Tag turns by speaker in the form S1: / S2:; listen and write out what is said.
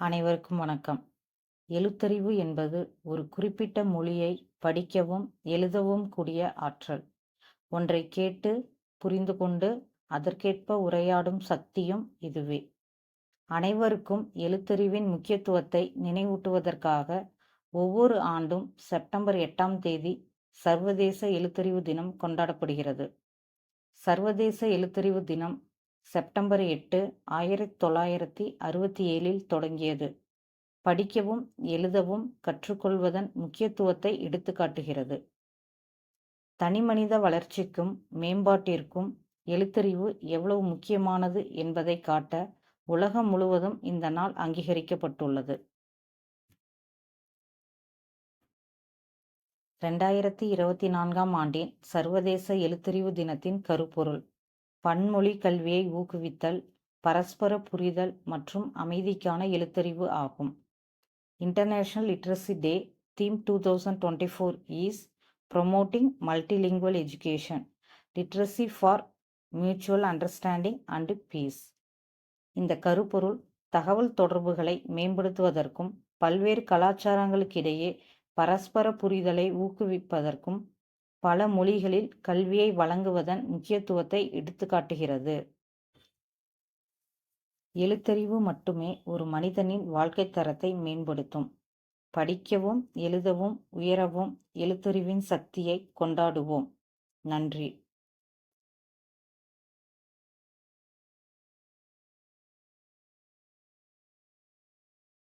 S1: அனைவருக்கும் வணக்கம். எழுத்தறிவு என்பது ஒரு குறிப்பிட்ட மொழியை படிக்கவும், எழுதவும் கூடிய ஆற்றல். ஒன்றைக் கேட்டு, புரிந்து கொண்டு, அதற்கேற்ப உரையாடும் சக்தியும் இதுவே. அனைவருக்கும் எழுத்தறிவின் முக்கியத்துவத்தை நினைவூட்டுவதற்காக ஒவ்வொரு ஆண்டும் செப்டம்பர் 8ஆம் தேதி சர்வதேச எழுத்தறிவு தினம் கொண்டாடப்படுகிறது. சர்வதேச எழுத்தறிவு தினம் செப்டம்பர் 8, 1967இல் தொடங்கியது. படிக்கவும், எழுதவும் கற்றுக்கொள்வதன் முக்கியத்துவத்தை எடுத்துக்காட்டுகிறது. தனிமனித வளர்ச்சிக்கும் மேம்பாட்டிற்கும் எழுத்தறிவு எவ்வளவு முக்கியமானது என்பதை காட்ட உலகம் முழுவதும் இந்த நாள் அங்கீகரிக்கப்பட்டுள்ளது. 2024ஆம் ஆண்டின் சர்வதேச எழுத்தறிவு தினத்தின் கருப்பொருள் பன்மொழி கல்வியை ஊக்குவித்தல், பரஸ்பர புரிதல் மற்றும் அமைதிக்கான எழுத்தறிவு ஆகும். International Literacy Day theme 2024 is Promoting Multilingual Education, Literacy for Mutual Understanding and Peace. இந்த கருப்பொருள் தகவல் தொடர்புகளை மேம்படுத்துவதற்கும் பல்வேறு கலாச்சாரங்களுக்கிடையே பரஸ்பர புரிதலை ஊக்குவிப்பதற்கும் பல மொழிகளில் கல்வியை வழங்குவதன் முக்கியத்துவத்தை எடுத்துக்காட்டுகிறது. எழுத்தறிவு மட்டுமே ஒரு மனிதனின் வாழ்க்கைத் தரத்தை மேம்படுத்தும். படிக்கவும், எழுதவும், உயரவும் எழுத்தறிவின் சக்தியை கொண்டாடுவோம். நன்றி.